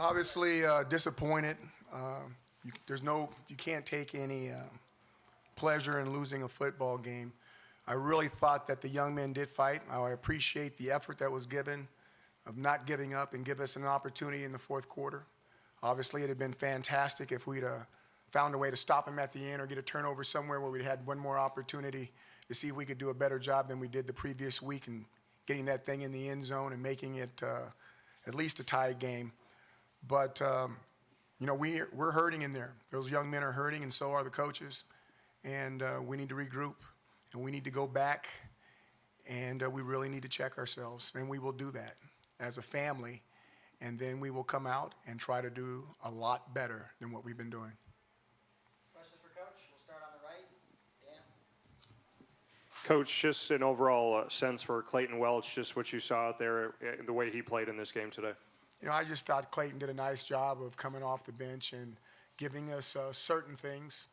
Obviously disappointed. You can't take any pleasure in losing a football game. I really thought that the young men did fight. I appreciate the effort that was given of not giving up and give us an opportunity in the fourth quarter. Obviously, it had been fantastic if we'd found a way to stop them at the end or get a turnover somewhere where we had one more opportunity to see if we could do a better job than we did the previous week and getting that thing in the end zone and making it at least a tie game. But, we're hurting in there. Those young men are hurting, and so are the coaches. And we need to regroup, and we need to go back, and we really need to check ourselves. And we will do that as a family, and then we will come out and try to do a lot better than what we've been doing. Questions for Coach? We'll start on the right. Dan? Coach, just an overall sense for Clayton Welch, just what you saw out there, the way he played in this game today. I just thought Clayton did a nice job of coming off the bench and giving us certain things.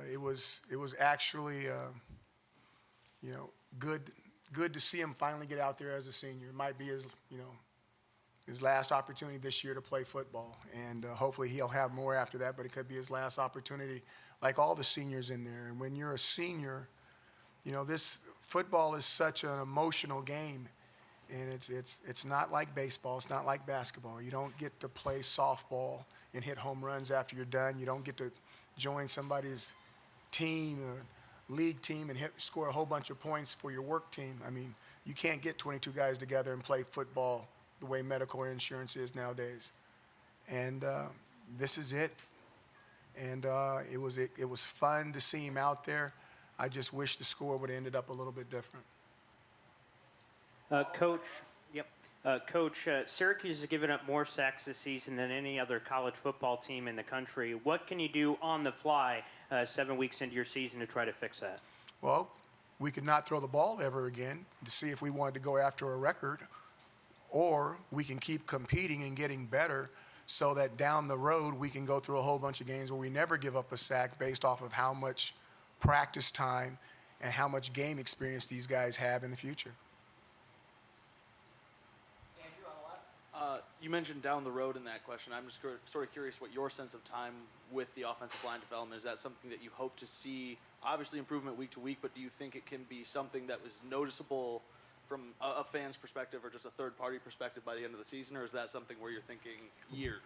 It was actually, good to see him finally get out there as a senior. It might be his last opportunity this year to play football, and hopefully he'll have more after that. But it could be his last opportunity, like all the seniors in there. And when you're a senior, this football is such an emotional game. And it's not like baseball. It's not like basketball. You don't get to play softball and hit home runs after you're done. You don't get to join somebody's team, league team, and score a whole bunch of points for your work team. I mean, you can't get 22 guys together and play football the way medical insurance is nowadays. And this is it. And it was fun to see him out there. I just wish the score would have ended up a little bit different. Coach, Syracuse has given up more sacks this season than any other college football team in the country. What can you do on the fly 7 weeks into your season to try to fix that? Well, we could not throw the ball ever again to see if we wanted to go after a record, or we can keep competing and getting better so that down the road we can go through a whole bunch of games where we never give up a sack based off of how much practice time and how much game experience these guys have in the future. You mentioned down the road in that question. I'm just sort of curious what your sense of time with the offensive line development is. That something that you hope to see, obviously improvement week to week, but do you think it can be something that was noticeable from a fan's perspective or just a third-party perspective by the end of the season, or is that something where you're thinking years?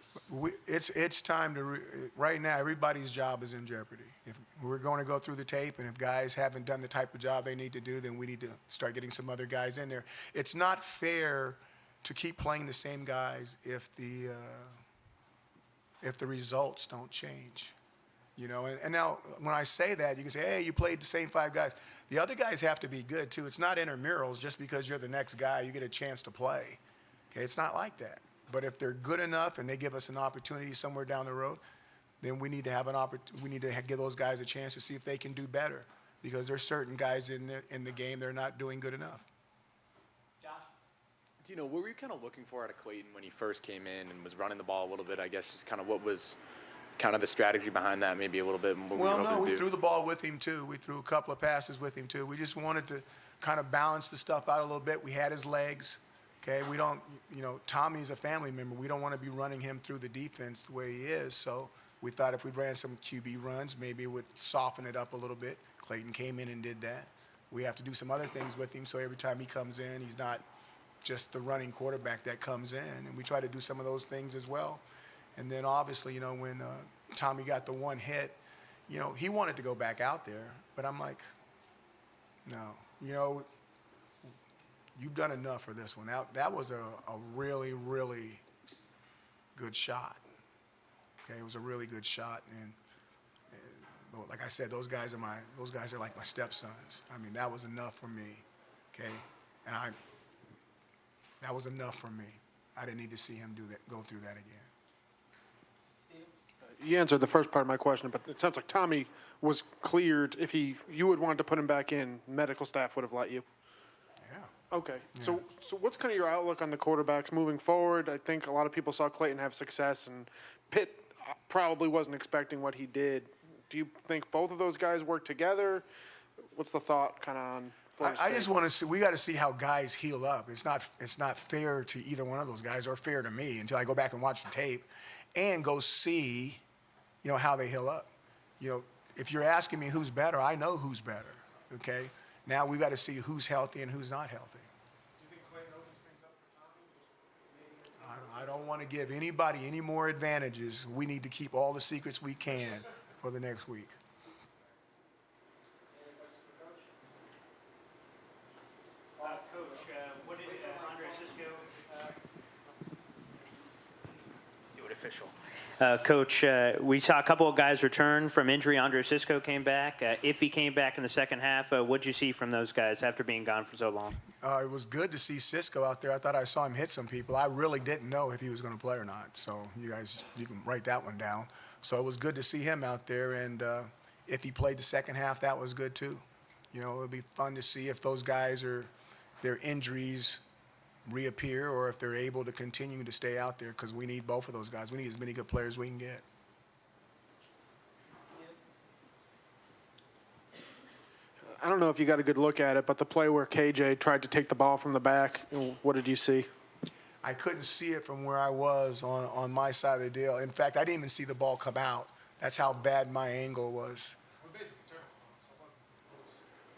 It's time to right now, everybody's job is in jeopardy. If we're going to go through the tape, and if guys haven't done the type of job they need to do, then we need to start getting some other guys in there. It's not fair to keep playing the same guys if the results don't change, And now when I say that, you can say, hey, you played the same 5 guys. The other guys have to be good too. It's not intramurals just because you're the next guy, you get a chance to play. Okay, it's not like that. But if they're good enough and they give us an opportunity somewhere down the road, then we need to have we need to give those guys a chance to see if they can do better, because there's certain guys in the game that are not doing good enough. Dino, what were you kind of looking for out of Clayton when he first came in and was running the ball a little bit? I guess just kind of what was kind of the strategy behind that, maybe a little bit. Well, no, we threw the ball with him too. We threw a couple of passes with him too. We just wanted to kind of balance the stuff out a little bit. We had his legs. Okay, we don't, Tommy's a family member. We don't want to be running him through the defense the way he is. So we thought if we ran some QB runs, maybe it would soften it up a little bit. Clayton came in and did that. We have to do some other things with him, so every time he comes in, he's not just the running quarterback that comes in, and we try to do some of those things as well. And then obviously, when Tommy got the one hit, he wanted to go back out there, but I'm like, no, you've done enough for this one. That was a really, really good shot. Okay, it was a really good shot, and like I said, those guys are like my stepsons. I mean, that was enough for me. Okay, and that was enough for me. I didn't need to see him go through that again. You answered the first part of my question, but it sounds like Tommy was cleared. If you would want to put him back in, medical staff would have let you. Yeah. Okay. Yeah. So what's kind of your outlook on the quarterbacks moving forward? I think a lot of people saw Clayton have success, and Pitt probably wasn't expecting what he did. Do you think both of those guys work together? what's the thought kind of on Florida I State? just want to see. We got to see how guys heal up. It's not fair to either one of those guys, or fair to me until I go back and watch the tape, and go see, how they heal up. If you're asking me who's better, I know who's better. Okay. Now we got to see who's healthy and who's not healthy. I don't want to give anybody any more advantages. We need to keep all the secrets we can for the next week. Coach, what did Andre Cisco do it official? Coach, we saw a couple of guys return from injury. Andre Cisco came back. If he came back in the second half, what did you see from those guys after being gone for so long? It was good to see Cisco out there. I thought I saw him hit some people. I really didn't know if he was going to play or not. So you can write that one down. So it was good to see him out there. And if he played the second half, that was good too. It'll be fun to see if those guys their injuries reappear or if they're able to continue to stay out there, because we need both of those guys. We need as many good players as we can get. I don't know if you got a good look at it, but the play where KJ tried to take the ball from the back, what did you see? I couldn't see it from where I was on my side of the deal. In fact, I didn't even see the ball come out. That's how bad my angle was.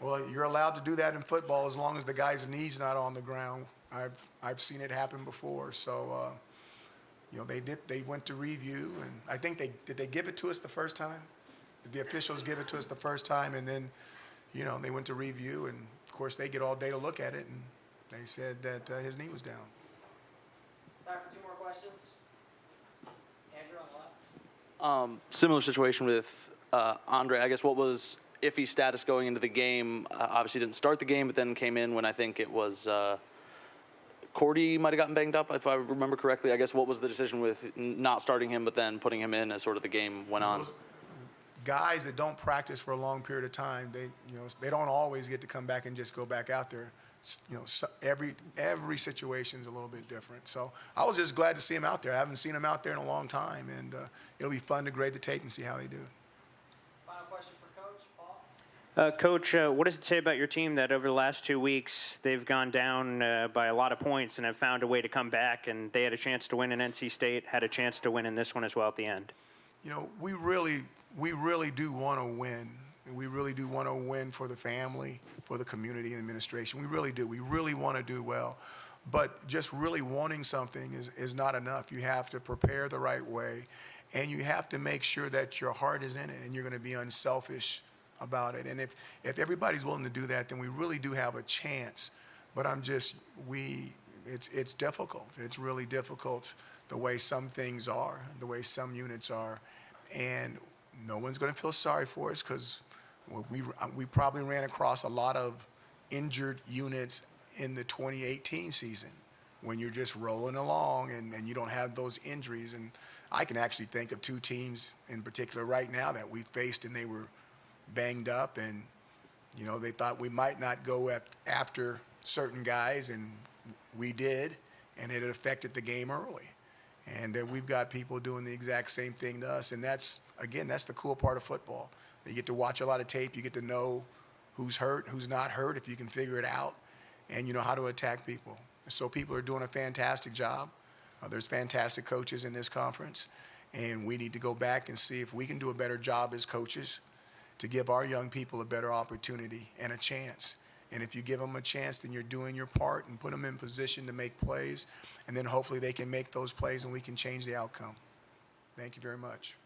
Well, you're allowed to do that in football as long as the guy's knee's not on the ground. I've seen it happen before. So, they went to review, and I think did they give it to us the first time? Did the officials give it to us the first time, and then, they went to review, and of course they get all day to look at it, and they said that his knee was down. Time for 2 more questions. Andrew on the left. Similar situation with Andre. I guess what was iffy status going into the game? Obviously didn't start the game, but then came in when I think it was Cordy might have gotten banged up, if I remember correctly. I guess what was the decision with not starting him, but then putting him in as sort of the game went on? Those guys that don't practice for a long period of time, they don't always get to come back and just go back out there. Every situation is a little bit different. So I was just glad to see him out there. I haven't seen him out there in a long time, and it'll be fun to grade the tape and see how they do. Final question for Coach. Paul? Coach, what does it say about your team that over the last 2 weeks they've gone down by a lot of points and have found a way to come back, and they had a chance to win in NC State, had a chance to win in this one as well at the end? We really do want to win. We really do want to win for the family, for the community and administration. We really do. We really want to do well. But just really wanting something is not enough. You have to prepare the right way, and you have to make sure that your heart is in it and you're going to be unselfish about it. And if everybody's willing to do that, then we really do have a chance. But it's difficult. It's really difficult the way some things are, the way some units are. And no one's going to feel sorry for us, because we probably ran across a lot of injured units in the 2018 season when you're just rolling along and you don't have those injuries. And I can actually think of 2 teams in particular right now that we faced, and they were banged up, and they thought we might not go after certain guys, and we did, and it affected the game early. And we've got people doing the exact same thing to us, and that's the cool part of football. You get to watch a lot of tape. You get to know who's hurt, who's not hurt, if you can figure it out, and you know how to attack people. So people are doing a fantastic job. There's fantastic coaches in this conference, and we need to go back and see if we can do a better job as coaches to give our young people a better opportunity and a chance. And if you give them a chance, then you're doing your part and put them in position to make plays, and then hopefully they can make those plays and we can change the outcome. Thank you very much.